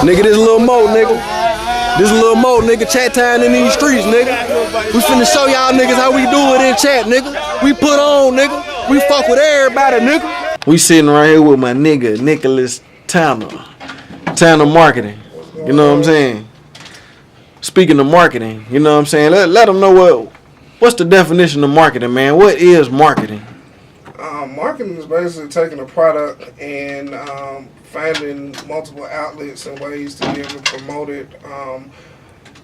Nigga, this little Mo, nigga. This little Mo, nigga. Chat time in these streets, nigga. We finna show y'all niggas how we do it in chat, nigga. We put on, nigga. We fuck with everybody, nigga. We sitting right here with my nigga, Nicholas Tanner. Tanner Marketing. You know what I'm saying? Speaking of marketing, you know what I'm saying? Let them know what's the definition of marketing, man. What is marketing? Marketing is basically taking a product and finding multiple outlets and ways to be able to promote it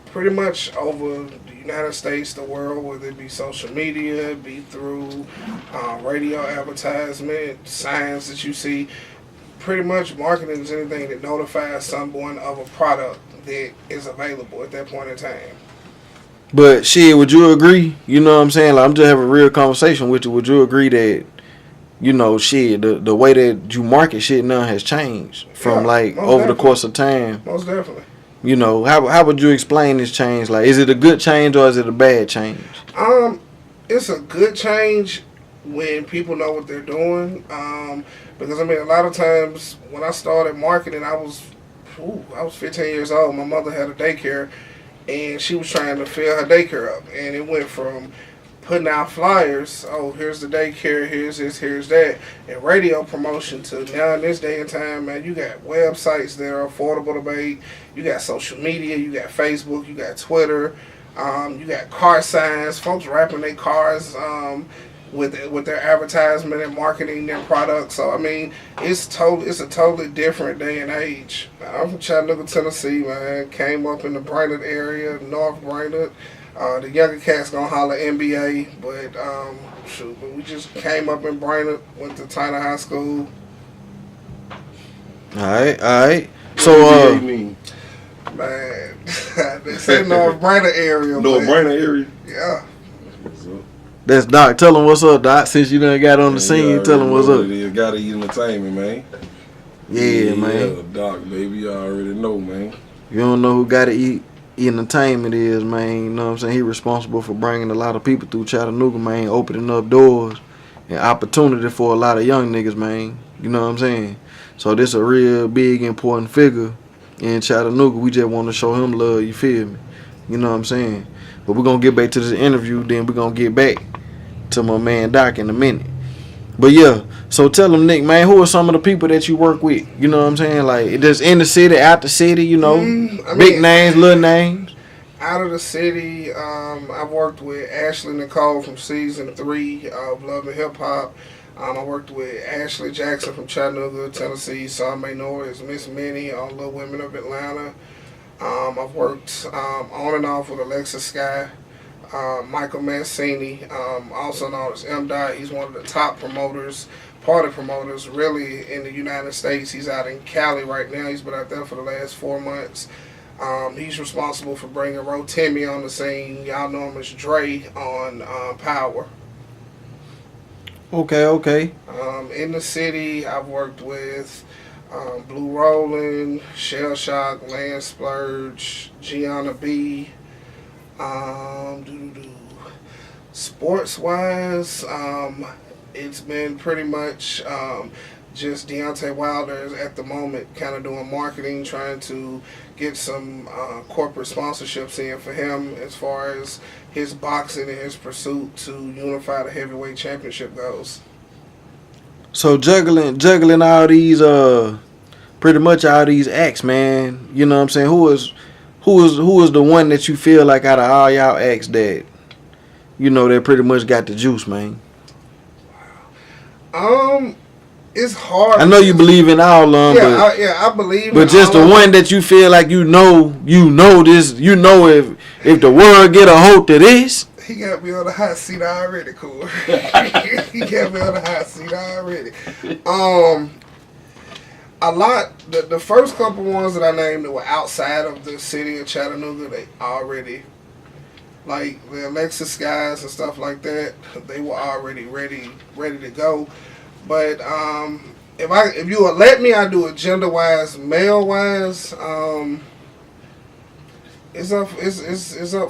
pretty much over the United States, the world, whether it be social media, be through radio advertisement, signs that you see. Pretty much marketing is anything that notifies someone of a product that is available at that point in time. But shit, would you agree? You know what I'm saying? Like, I'm just having a real conversation with you. Would you agree that, you know, shit, the way that you market shit now has changed from over the course of time? Most definitely. You know, how would you explain this change? Like, is it a good change or is it a bad change? It's a good change when people know what they're doing. Because I mean, a lot of times when I started marketing, I was 15 years old. My mother had a daycare, and she was trying to fill her daycare up, and it went from putting out flyers, oh, here's the daycare, here's this, here's that, and radio promotion to now in this day and time, man, you got websites that are affordable to make, you got social media, you got Facebook, you got Twitter, you got car signs, folks wrapping their cars with their advertisement and marketing their products. So I mean, it's a totally different day and age. I'm from Chattanooga, Tennessee, man. Came up in the Brainerd area, North Brainerd. The younger cats gonna holler NBA, but we just came up in Brainerd, went to TANNER High School. All right. So man, they say North Brainerd area. North Brainerd area. Yeah. That's Doc. Tell him what's up, Doc. Since you done got on the scene, tell him what's up. You gotta eat entertainment, man. Yeah, man. Yeah, Doc, baby, you already know, man. You don't know who gotta eat entertainment is, man. You know what I'm saying? He responsible for bringing a lot of people through Chattanooga, man, opening up doors and opportunity for a lot of young niggas, man. You know what I'm saying? So this a real big, important figure in Chattanooga. We just want to show him love, you feel me? You know what I'm saying? But we're going to get back to this interview, then we're going to get back to my man Doc in a minute. But yeah, so tell him, Nick, man, who are some of the people that you work with? You know what I'm saying? Like, just in the city, out the city, you know, big names, little names. Out of the city, I've worked with Ashley Nicole from season 3 of Love and Hip Hop. I worked with Ashley Jackson from Chattanooga, Tennessee. Some may know her as Miss Minnie on Little Women of Atlanta. I've worked on and off with Alexa Sky. Michael Mancini, also known as M. Dot. He's one of the top promoters, party promoters, really, in the United States. He's out in Cali right now. He's been out there for the last 4 months. He's responsible for bringing Rotimi on the scene. Y'all know him as Dre on Power. Okay. In the city, I've worked with Blue Rollin', Shell Shock, Land Splurge, Gianna B. Sports-wise, it's been pretty much just Deontay Wilder at the moment, kind of doing marketing, trying to get some corporate sponsorships in for him as far as his boxing and his pursuit to unify the heavyweight championship goes. So juggling all these pretty much all these acts, man. You know what I'm saying? Who is the one that you feel like out of all y'all acts that, you know, that pretty much got the juice, man? It's hard. I know you believe in all of them, I believe. But just the one that you feel like you know this, you know if the world get a hold of this. He got me on the hot seat already, cool. He got me on the hot seat already. A lot. The first couple ones that I named that were outside of the city of Chattanooga, they already, like the Alexis guys and stuff like that, they were already ready to go. But if you would let me, I do it gender wise, male wise. It's up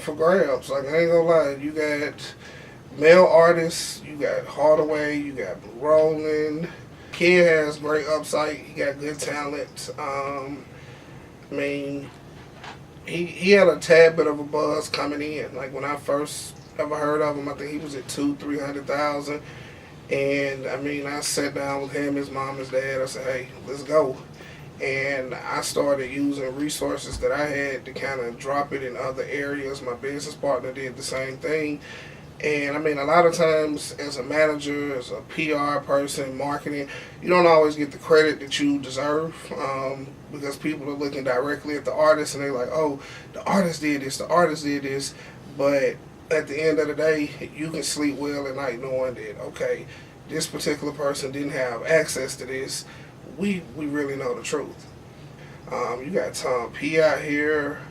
for grabs. Like, I ain't gonna lie, you got male artists, you got Hardaway, you got Blue Rollin', kid has great upside. He got good talent. I mean, he had a tad bit of a buzz coming in. Like when I first ever heard of him, I think he was at 200,000-300,000. And I mean, I sat down with him, his mom, his dad. I said, "Hey, let's go." And I started using resources that I had to kind of drop it in other areas. My business partner did the same thing. And I mean, a lot of times as a manager, as a PR person, marketing, you don't always get the credit that you deserve, because people are looking directly at the artist and they're like, oh, the artist did this, the artist did this. But at the end of the day, you can sleep well at night knowing that, okay, this particular person didn't have access to this. We really know the truth. You got Tom P out here.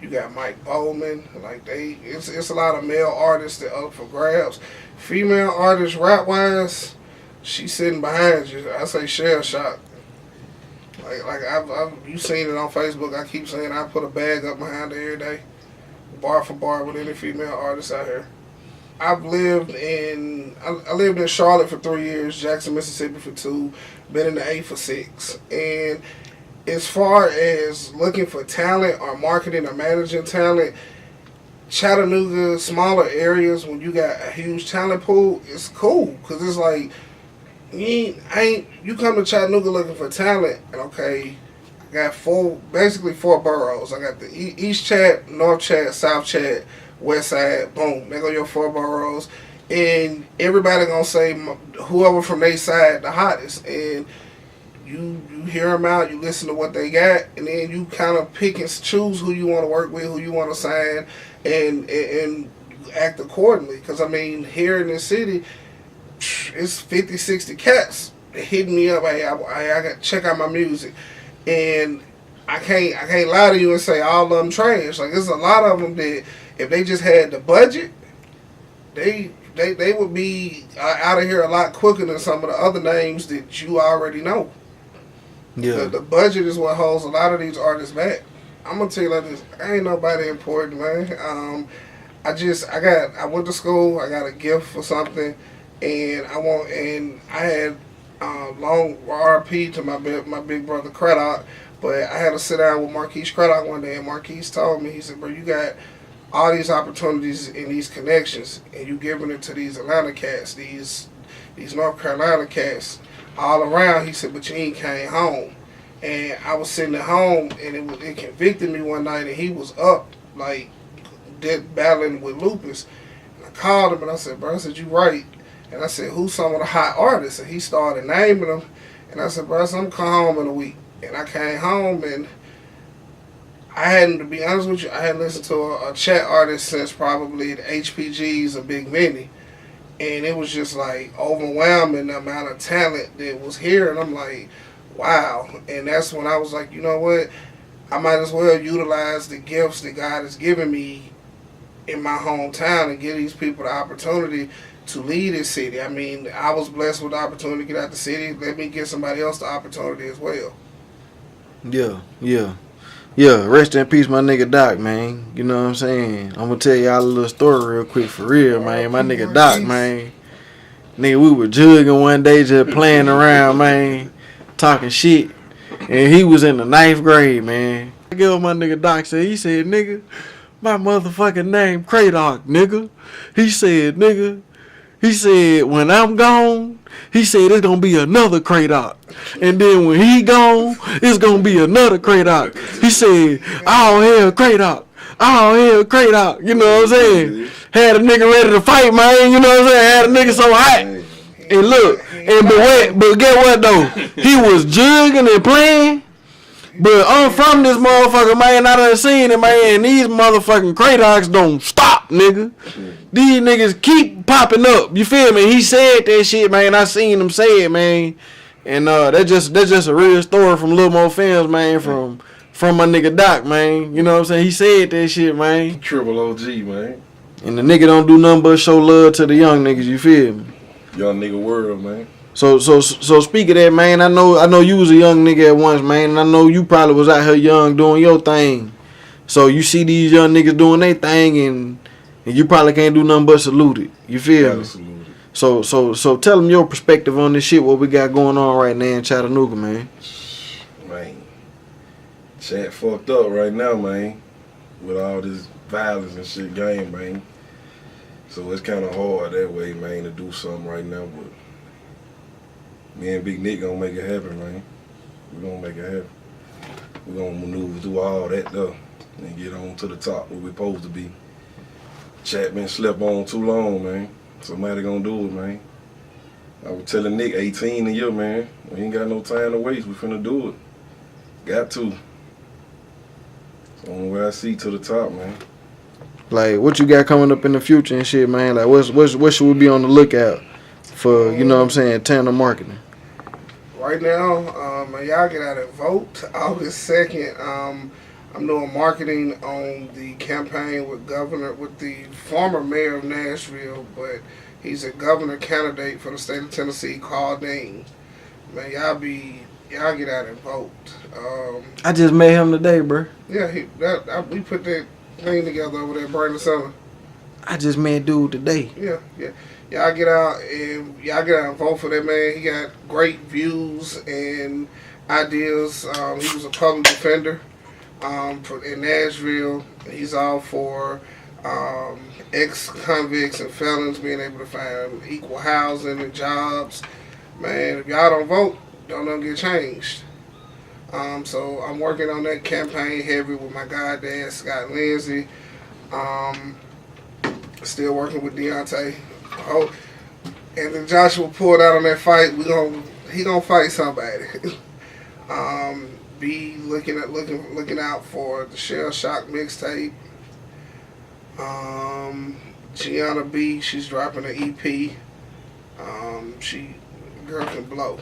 You got Mike Bowman. Like it's a lot of male artists that up for grabs. Female artists, rap wise, she's sitting behind you. I say shell shock. Like you seen it on Facebook. I keep saying I put a bag up behind her every day, bar for bar with any female artist out here. I lived in Charlotte for 3 years, Jackson, Mississippi for 2, been in the A for 6, and as far as looking for talent or marketing or managing talent, Chattanooga, smaller areas, when you got a huge talent pool, it's cool. Because it's like, you come to Chattanooga looking for talent, and okay, I got basically four boroughs. I got the East Chat, North Chat, South Chat, West Side, boom. There go your 4 boroughs. And everybody gonna say whoever from their side the hottest. And you hear them out, you listen to what they got, and then you kind of pick and choose who you want to work with, who you want to sign, and act accordingly. Because, I mean, here in this city, it's 50, 60 cats hitting me up. Hey, I got to check out my music. And I can't lie to you and say all of them trash. Like, there's a lot of them that if they just had the budget, they would be out of here a lot quicker than some of the other names that you already know. Yeah. The budget is what holds a lot of these artists back. I'm gonna tell you like this, ain't nobody important, man. I went to school, I got a gift for something, and I had long RP to my big brother Craddock, but I had to sit down with Marquise Craddock one day, and Marquise told me, he said, bro, you got all these opportunities and these connections, and you giving it to these Atlanta cats, these North Carolina cats, all around. He said, but you ain't came home. And I was sitting at home, and it convicted me one night, and he was up, like, dead battling with lupus. And I called him, and I said, bro, I said, you right. And I said, who's some of the hot artists? And he started naming them. And I said, bro, I'm going to come home in a week. And I came home, and to be honest with you, I hadn't listened to a chat artist since probably the HPGs or Big Vinny. And it was just like overwhelming the amount of talent that was here. And I'm like, wow. And that's when I was like, you know what? I might as well utilize the gifts that God has given me in my hometown and give these people the opportunity to lead this city. I mean, I was blessed with the opportunity to get out the city. Let me give somebody else the opportunity as well. Yeah, rest in peace, my nigga Doc, man. You know what I'm saying? I'm gonna tell y'all a little story real quick for real, man. My nigga Doc, man. Nigga, we were jugging one day just playing around, man, talking shit. And he was in the 9th grade, man. I get what my nigga Doc said. He said, nigga, my motherfucking name Kradoc, nigga. He said, nigga. He said, when I'm gone, he said, it's going to be another Kradoc. And then when he gone, it's going to be another Kradoc. He said, all hell Kradoc. All hell Kradoc. You know what I'm saying? Had a nigga ready to fight, man. You know what I'm saying? Had a nigga so hot. And look, but get what, though? He was jugging and playing. But I'm from this motherfucker, man. I done seen it, man. These motherfucking Kradocs don't stop, nigga. These niggas keep popping up. You feel me? He said that shit, man. I seen him say it, man. And that's just a real story from Lil Mo Films, man. From my nigga Doc, man. You know what I'm saying? He said that shit, man. Triple OG, man. And the nigga don't do nothing but show love to the young niggas. You feel me? Young nigga world, man. So speak of that, man. I know you was a young nigga at once, man. And I know you probably was out here young doing your thing. So you see these young niggas doing their thing, and you probably can't do nothing but salute it. You feel me? Absolutely. So tell them your perspective on this shit, what we got going on right now in Chattanooga, man. Man, chat fucked up right now, man, with all this violence and shit game, man. So it's kind of hard that way, man, to do something right now, but me and Big Nick gonna make it happen, man. We gonna make it happen. We gonna maneuver through all that, though, and get on to the top where we supposed to be. Chat been slept on too long, man. Somebody gonna do it, man. I was telling Nick, 18 a year, man. We ain't got no time to waste. We finna do it. Got to. It's the only way I see to the top, man. Like, what you got coming up in the future and shit, man? Like, what should we be on the lookout for, you know what I'm saying, Tanner marketing? Right now, y'all get out and vote. August 2nd, I'm doing marketing on the campaign with the former mayor of Nashville, but he's a governor candidate for the state of Tennessee, Carl Dean. Man, y'all get out and vote. I just met him today, bro. Yeah, we put that thing together over there, Burning Summer. I just met dude today. Yeah. Y'all get out and vote for that man. He got great views and ideas. He was a public defender in Nashville. He's all for ex-convicts and felons being able to find equal housing and jobs. Man, if y'all don't vote, don't get changed. So I'm working on that campaign heavy with my goddad, Scott Lindsay. Still working with Deontay. Oh, and then Joshua pulled out on that fight. He gonna fight somebody. Be looking out for the Shell Shock mixtape. Gianna B, she's dropping an EP. Girl can blow.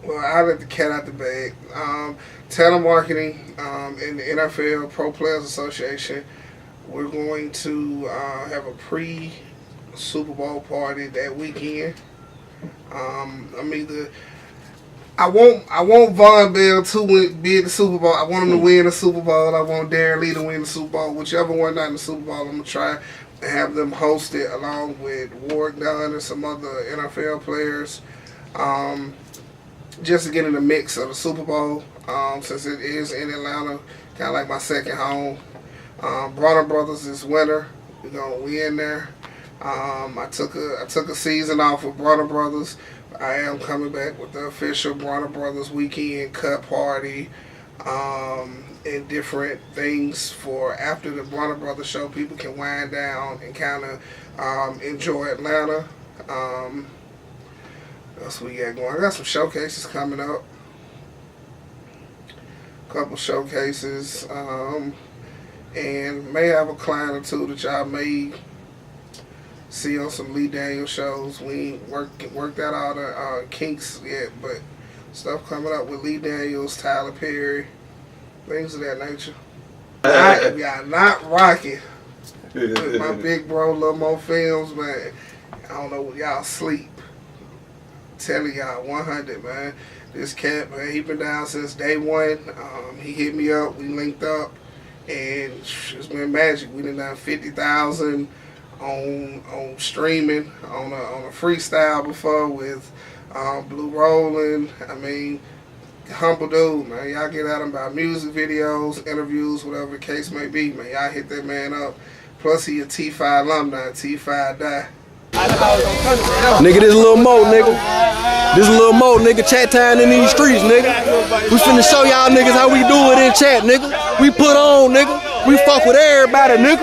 Well, I let the cat out the bag. Tanner Marketing in the NFL Pro Players Association. We're going to have a pre-Super Bowl party that weekend. I want Von Bell to be in the Super Bowl. I want him to win the Super Bowl. I want Darren Lee to win the Super Bowl. Whichever one not in the Super Bowl, I'm going to try and have them host it along with Ward Dunn and some other NFL players. Just to get in the mix of the Super Bowl, since it is in Atlanta, kind of like my second home. Bronner Brothers is winner. We in there. I took a season off with Bronner Brothers. I am coming back with the official Bronner Brothers weekend cut party, and different things for after the Bronner Brothers show. People can wind down and kind of enjoy Atlanta. What else we got going? I got some showcases coming up. Couple showcases. And may have a client or two that y'all may see on some Lee Daniels shows. We ain't worked out all the kinks yet, but stuff coming up with Lee Daniels, Tyler Perry, things of that nature. Y'all not rocking with my big bro, Lil Mo Films, man. I don't know what y'all sleep. Telling y'all 100, man. This cat, man, he been down since day one. He hit me up, we linked up, and it's been magic. We done 50,000 on streaming on a freestyle before with Blue Rollin'. I mean, humble dude, man. Y'all get at him about music videos, interviews, whatever the case may be, man. Y'all hit that man up. Plus, he a T5 alumni, T5 die. Nigga, this Lil Mo, nigga. This Lil Mo, nigga, chat time in these streets, nigga. We finna show y'all niggas how we do it in chat, nigga. We put on, nigga. We fuck with everybody, nigga.